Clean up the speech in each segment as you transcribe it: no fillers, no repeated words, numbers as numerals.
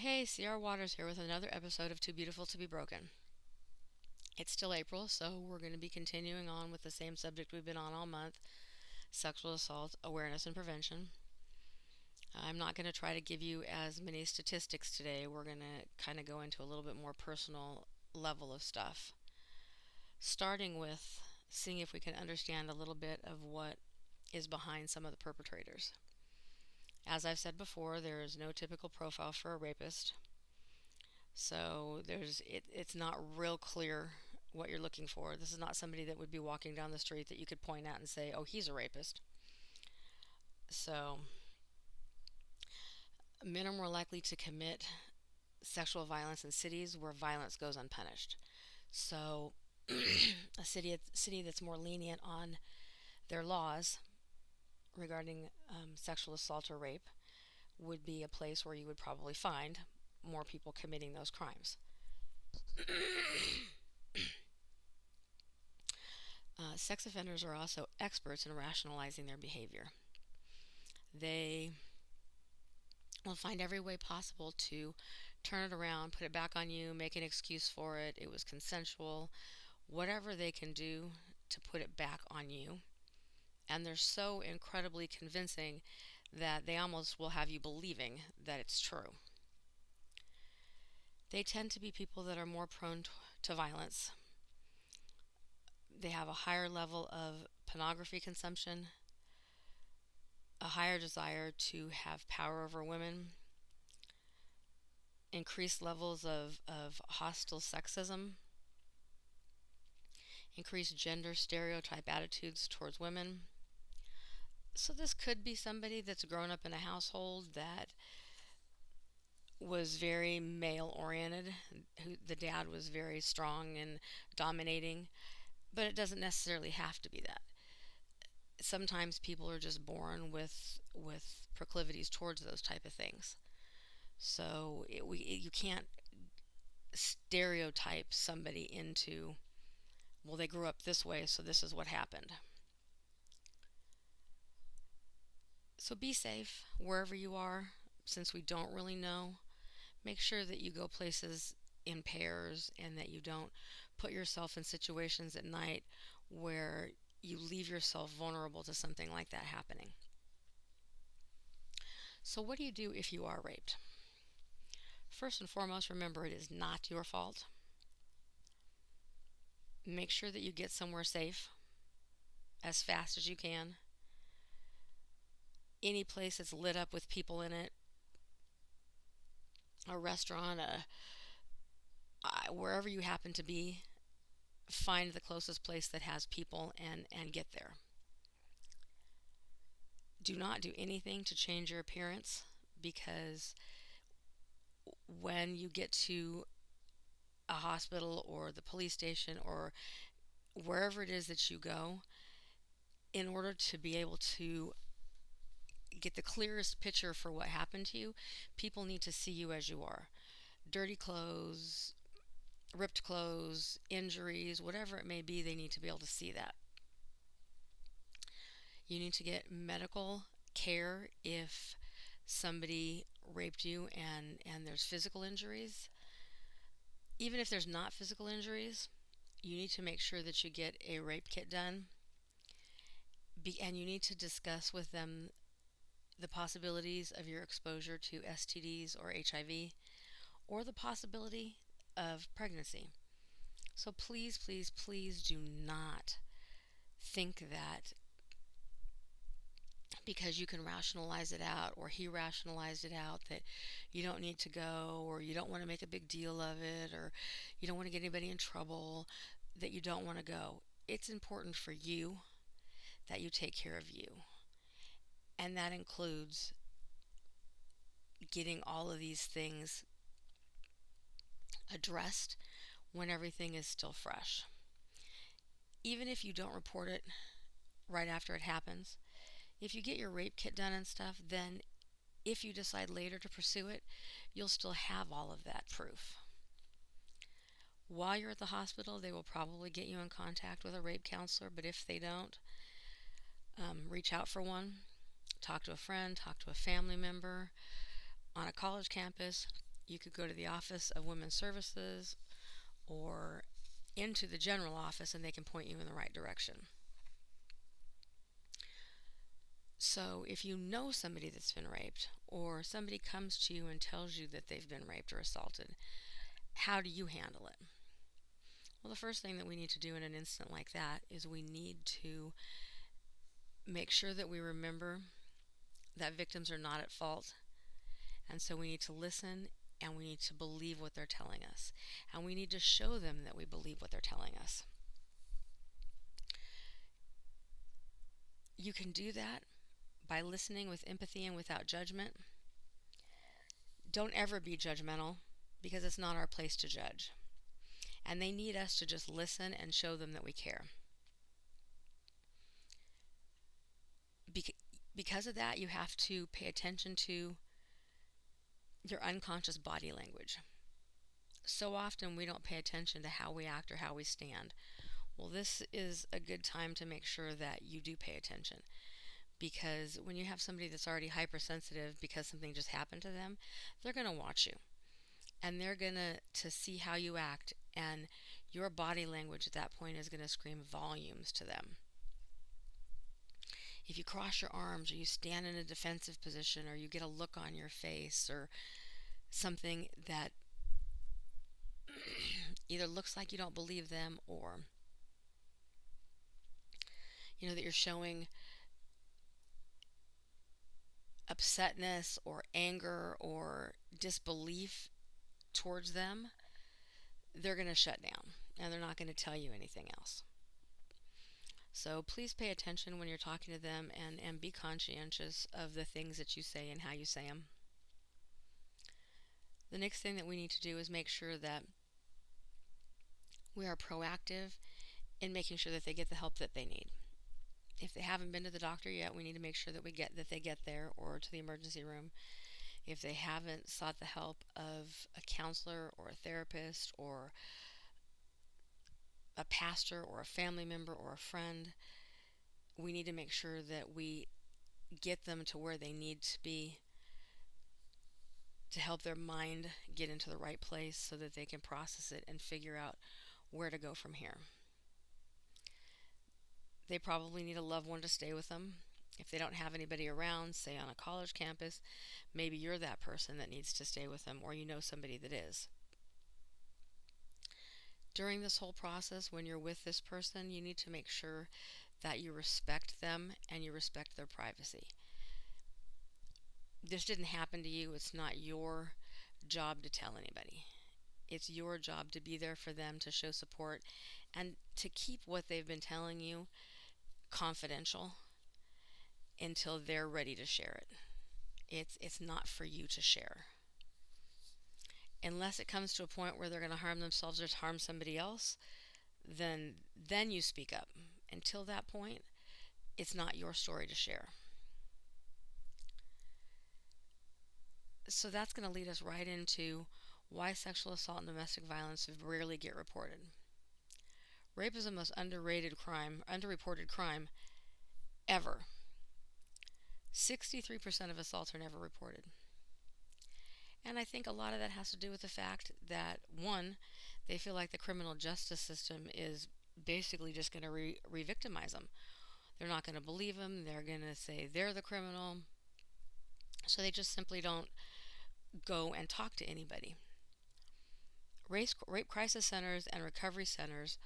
Hey, CR Waters here with another episode of Too Beautiful to Be Broken. It's still April, so we're going to be continuing on with the same subject we've been on all month: sexual assault awareness and prevention. I'm not going to try to give you as many statistics today. We're going to kind of go into a little bit more personal level of stuff, starting with seeing if we can understand a little bit of what is behind some of the perpetrators. As I've said before, there is no typical profile for a rapist. So it's not real clear what you're looking for. This is not somebody that would be walking down the street that you could point at and say, "Oh, he's a rapist." So men are more likely to commit sexual violence in cities where violence goes unpunished. So a city that's more lenient on their laws regarding sexual assault or rape would be a place where you would probably find more people committing those crimes. Sex offenders are also experts in rationalizing their behavior. They will find every way possible to turn it around, put it back on you, make an excuse for it. It was consensual. Whatever they can do to put it back on you. And they're so incredibly convincing that they almost will have you believing that it's true. They tend to be people that are more prone to violence. They have a higher level of pornography consumption, a higher desire to have power over women, increased levels of hostile sexism, increased gender stereotype attitudes towards women. So this could be somebody that's grown up in a household that was very male oriented, who the dad was very strong and dominating, but it doesn't necessarily have to be that. Sometimes people are just born with proclivities towards those type of things. So you can't stereotype somebody into, well, they grew up this way, so this is what happened. So be safe wherever you are. Since we don't really know, make sure that you go places in pairs and that you don't put yourself in situations at night where you leave yourself vulnerable to something like that happening. So what do you do if you are raped? First and foremost, remember it is not your fault. Make sure that you get somewhere safe as fast as you can. Any place that's lit up with people in it, a restaurant, wherever you happen to be, find the closest place that has people and get there. Do not do anything to change your appearance, because when you get to a hospital or the police station or wherever it is that you go, in order to be able to get the clearest picture for what happened to you, people need to see you as you are. Dirty clothes, ripped clothes, injuries, whatever it may be, they need to be able to see that. You need to get medical care if somebody raped you and there's physical injuries. Even if there's not physical injuries, you need to make sure that you get a rape kit done. And you need to discuss with them the possibilities of your exposure to STDs or HIV, or the possibility of pregnancy. So please, please, please do not think that because you can rationalize it out, or he rationalized it out, that you don't need to go, or you don't want to make a big deal of it, or you don't want to get anybody in trouble, that you don't want to go. It's important for you that you take care of you. And that includes getting all of these things addressed when everything is still fresh. Even if you don't report it right after it happens, if you get your rape kit done and stuff, then if you decide later to pursue it, you'll still have all of that proof. While you're at the hospital, they will probably get you in contact with a rape counselor, but if they don't, reach out for one. Talk to a friend, talk to a family member on a college campus, You could go to the Office of Women's Services or into the general office and they can point you in the right direction. So if you know somebody that's been raped, or somebody comes to you and tells you that they've been raped or assaulted, how do you handle it? Well, the first thing that we need to do in an incident like that is we need to make sure that we remember that victims are not at fault. And so we need to listen and we need to believe what they're telling us. And we need to show them that we believe what they're telling us. You can do that by listening with empathy and without judgment. Don't ever be judgmental, because it's not our place to judge. And they need us to just listen and show them that we care. Because of that, you have to pay attention to your unconscious body language. So often we don't pay attention to how we act or how we stand. Well, this is a good time to make sure that you do pay attention. Because when you have somebody that's already hypersensitive because something just happened to them, they're going to watch you. And they're going to see how you act. And your body language at that point is going to scream volumes to them. If you cross your arms, or you stand in a defensive position, or you get a look on your face, or something that either looks like you don't believe them, or that you're showing upsetness or anger or disbelief towards them, they're going to shut down and they're not going to tell you anything else. So please pay attention when you're talking to them, and be conscientious of the things that you say and how you say them. The next thing that we need to do is make sure that we are proactive in making sure that they get the help that they need. If they haven't been to the doctor yet, we need to make sure that they get there, or to the emergency room. If they haven't sought the help of a counselor or a therapist or a pastor or a family member or a friend, we need to make sure that we get them to where they need to be to help their mind get into the right place so that they can process it and figure out where to go from here. They probably need a loved one to stay with them. If they don't have anybody around, say on a college campus, maybe you're that person that needs to stay with them, or you know somebody that is. During this whole process, when you're with this person, you need to make sure that you respect them and you respect their privacy. This didn't happen to you. It's not your job to tell anybody. It's your job to be there for them, to show support, and to keep what they've been telling you confidential until they're ready to share it. It's not for you to share. Unless it comes to a point where they're going to harm themselves or harm somebody else, then you speak up. Until that point, it's not your story to share. So that's going to lead us right into why sexual assault and domestic violence rarely get reported. Rape is the most underreported crime ever. 63% of assaults are never reported. And I think a lot of that has to do with the fact that, one, they feel like the criminal justice system is basically just going to re-victimize them. They're not going to believe them. They're going to say they're the criminal. So they just simply don't go and talk to anybody. Rape crisis centers and recovery centers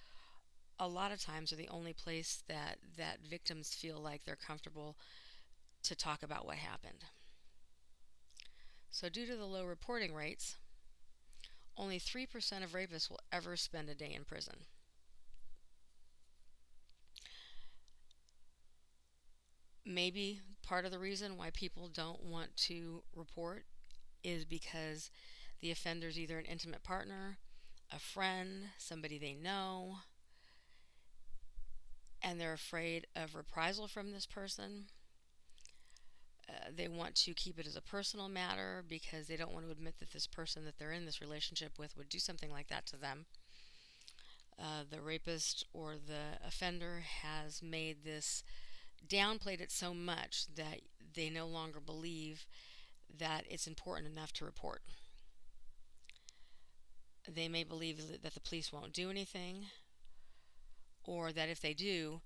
a lot of times are the only place that victims feel like they're comfortable to talk about what happened. So due to the low reporting rates, only 3% of rapists will ever spend a day in prison. Maybe part of the reason why people don't want to report is because the offender is either an intimate partner, a friend, somebody they know, and they're afraid of reprisal from this person. They want to keep it as a personal matter because they don't want to admit that this person that they're in this relationship with would do something like that to them. The rapist or the offender has downplayed it so much that they no longer believe that it's important enough to report. They may believe that the police won't do anything, or that if they do,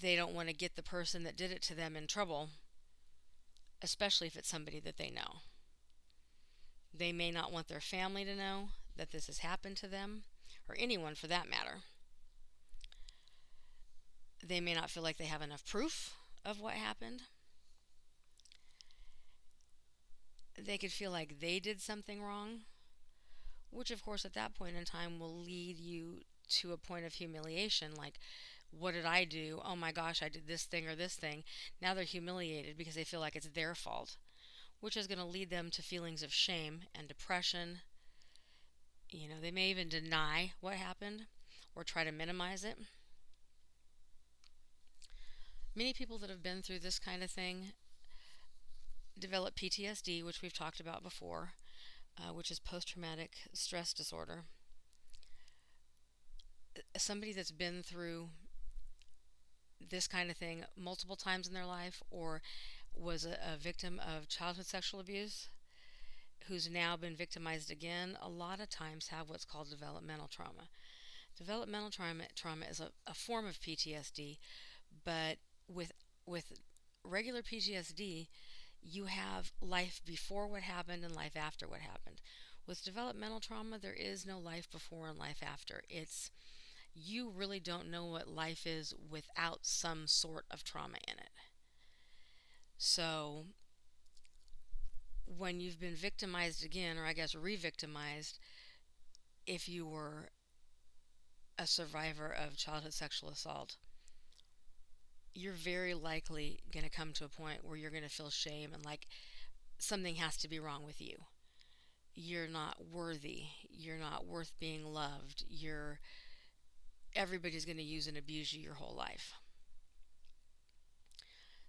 they don't want to get the person that did it to them in trouble, especially if it's somebody that they know. They may not want their family to know that this has happened to them, or anyone for that matter. They may not feel like they have enough proof of what happened. They could feel like they did something wrong, which, of course, at that point in time will lead you to a point of humiliation. Like, what did I do? Oh my gosh, I did this thing or this thing. Now they're humiliated because they feel like it's their fault, which is going to lead them to feelings of shame and depression. They may even deny what happened or try to minimize it. Many people that have been through this kind of thing develop PTSD, which we've talked about before, which is post traumatic stress disorder. Somebody that's been through this kind of thing multiple times in their life, or was a victim of childhood sexual abuse, who's now been victimized again, a lot of times have what's called developmental trauma. Developmental trauma is a form of PTSD, but with regular PTSD, you have life before what happened and life after what happened. With developmental trauma, there is no life before and life after. You really don't know what life is without some sort of trauma in it. So when you've been victimized again, or I guess re-victimized, if you were a survivor of childhood sexual assault, you're very likely going to come to a point where you're going to feel shame and like something has to be wrong with you. You're not worthy. You're not worth being loved. Everybody's going to use and abuse you your whole life.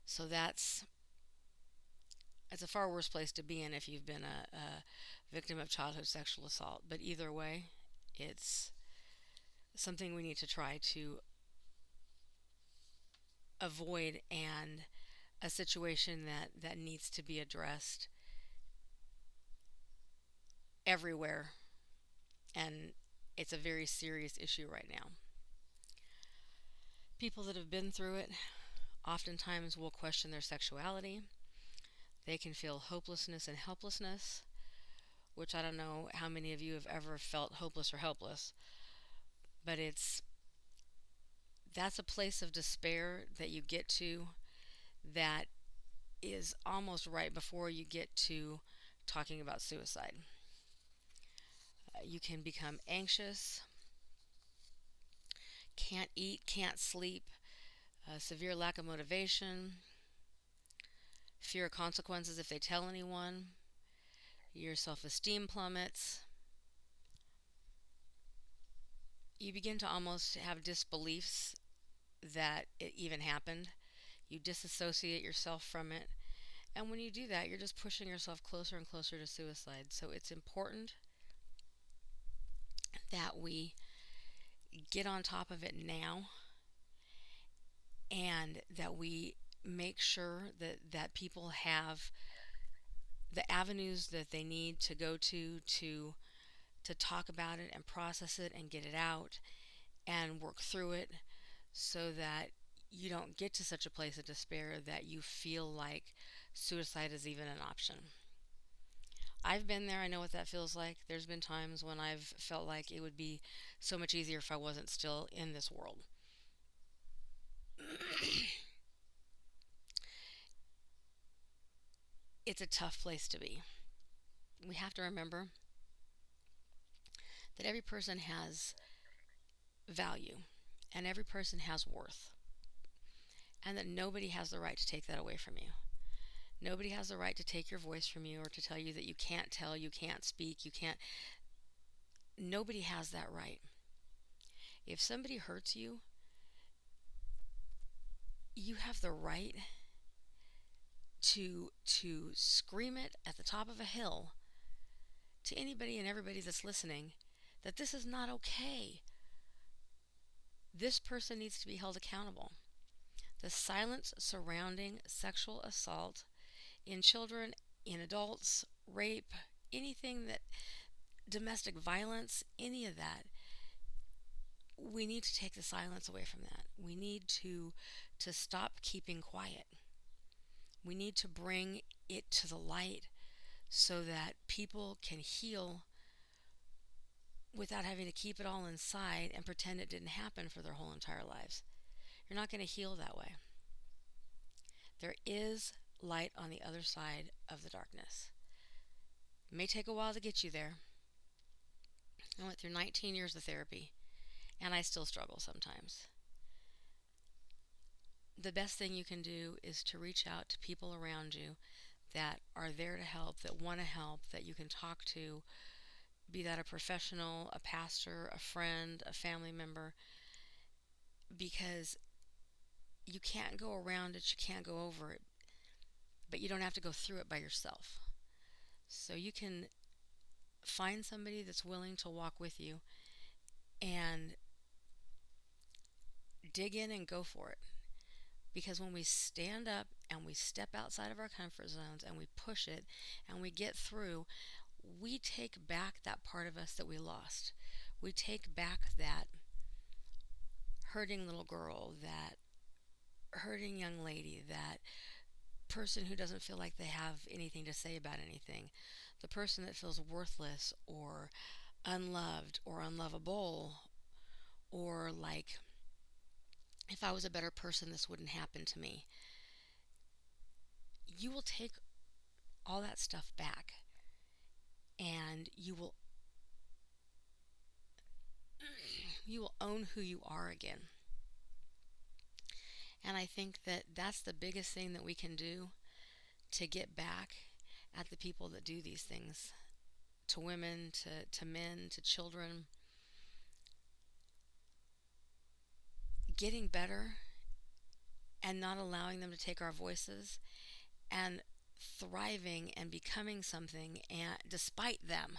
So it's a far worse place to be in if you've been a victim of childhood sexual assault. But either way, it's something we need to try to avoid, and a situation that needs to be addressed everywhere. And it's a very serious issue right now. People that have been through it oftentimes will question their sexuality. They can feel hopelessness and helplessness, which I don't know how many of you have ever felt hopeless or helpless, but that's a place of despair that you get to that is almost right before you get to talking about suicide. You can become anxious, can't eat, can't sleep, severe lack of motivation, fear of consequences if they tell anyone, your self-esteem plummets. You begin to almost have disbeliefs that it even happened. You disassociate yourself from it. And when you do that, you're just pushing yourself closer and closer to suicide. So it's important that we get on top of it now, and that we make sure that people have the avenues that they need to go to talk about it and process it and get it out and work through it, so that you don't get to such a place of despair that you feel like suicide is even an option. I've been there. I know what that feels like. There's been times when I've felt like it would be so much easier if I wasn't still in this world. It's a tough place to be. We have to remember that every person has value and every person has worth, and that nobody has the right to take that away from you. Nobody has the right to take your voice from you or to tell you that you can't tell, you can't speak, you can't. Nobody has that right. If somebody hurts you, you have the right to scream it at the top of a hill to anybody and everybody that's listening that this is not okay. This person needs to be held accountable. The silence surrounding sexual assault in children, in adults, rape, anything domestic violence, any of that, we need to take the silence away from that. We need to stop keeping quiet. We need to bring it to the light so that people can heal without having to keep it all inside and pretend it didn't happen for their whole entire lives. You're not going to heal that way. There is light on the other side of the darkness. It may take a while to get you there. I went through 19 years of therapy, and I still struggle sometimes. The best thing you can do is to reach out to people around you that are there to help, that want to help, that you can talk to, be that a professional, a pastor, a friend, a family member, because you can't go around it, you can't go over it, but you don't have to go through it by yourself. So you can find somebody that's willing to walk with you and dig in and go for it. Because when we stand up and we step outside of our comfort zones and we push it and we get through, we take back that part of us that we lost. We take back that hurting little girl, that hurting young lady, that person who doesn't feel like they have anything to say about anything, the person that feels worthless or unloved or unlovable, or like, if I was a better person, this wouldn't happen to me. You will take all that stuff back and you will own who you are again. And I think that that's the biggest thing that we can do to get back at the people that do these things to women, to men, to children. Getting better and not allowing them to take our voices, and thriving and becoming something and despite them,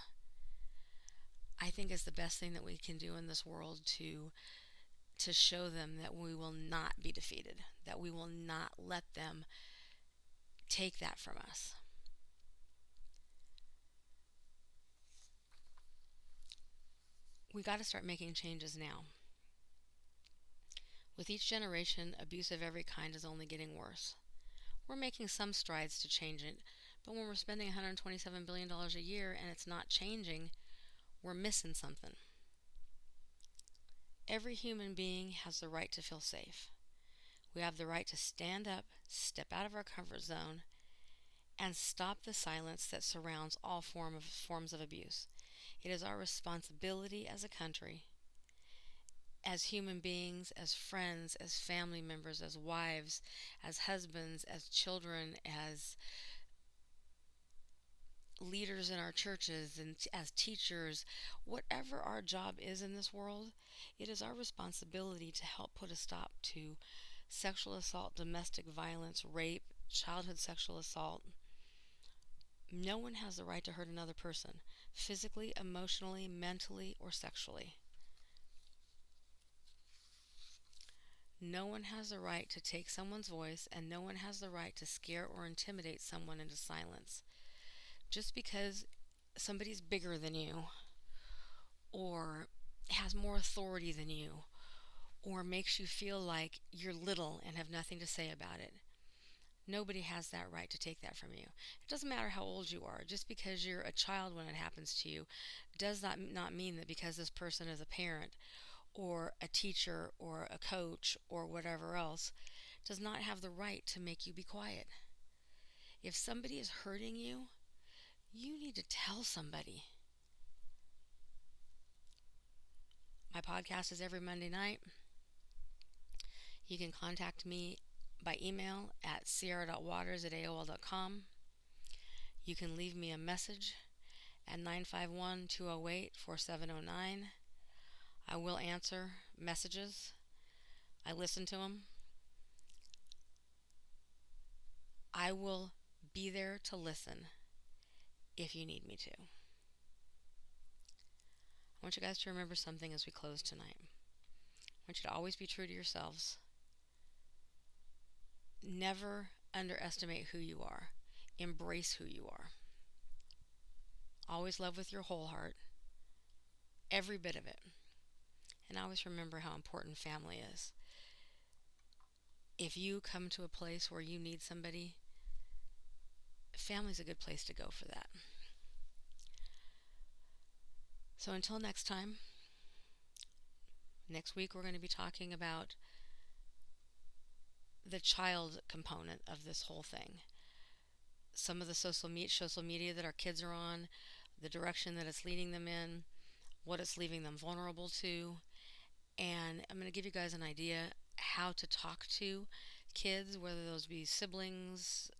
I think is the best thing that we can do in this world to show them that we will not be defeated, that we will not let them take that from us. We got to start making changes now. With each generation, abuse of every kind is only getting worse. We're making some strides to change it, but when we're spending $127 billion a year and it's not changing, we're missing something. Every human being has the right to feel safe. We have the right to stand up, step out of our comfort zone, and stop the silence that surrounds all forms of abuse. It is our responsibility as a country, as human beings, as friends, as family members, as wives, as husbands, as children, as leaders in our churches, and as teachers, whatever our job is in this world, it is our responsibility to help put a stop to sexual assault, domestic violence, rape, childhood sexual assault. No one has the right to hurt another person, physically, emotionally, mentally, or sexually. No one has the right to take someone's voice, and no one has the right to scare or intimidate someone into silence. Just because somebody's bigger than you, or has more authority than you, or makes you feel like you're little and have nothing to say about it. Nobody has that right to take that from you. It doesn't matter how old you are. Just because you're a child when it happens to you does not mean that because this person is a parent or a teacher or a coach or whatever else does not have the right to make you be quiet. If somebody is hurting you, you need to tell somebody. My podcast is every Monday night. You can contact me by email at sierra.waters@aol.com. You can leave me a message at 951-208-4709. I will answer messages. I listen to them. I will be there to listen if you need me to. I want you guys to remember something as we close tonight. I want you to always be true to yourselves. Never underestimate who you are. Embrace who you are. Always love with your whole heart. every bit of it. And I always remember how important family is. If you come to a place where you need somebody, family's a good place to go for that. So until next time, next week we're going to be talking about the child component of this whole thing. Some of the social media that our kids are on, the direction that it's leading them in, what it's leaving them vulnerable to, and I'm going to give you guys an idea how to talk to kids, whether those be siblings,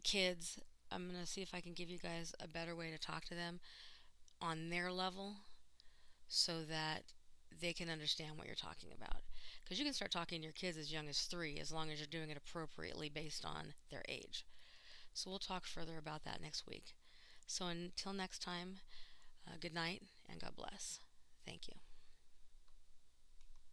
kids. I'm going to see if I can give you guys a better way to talk to them on their level so that they can understand what you're talking about. Because you can start talking to your kids as young as 3 as long as you're doing it appropriately based on their age. So we'll talk further about that next week. So until next time, good night and God bless. Thank you.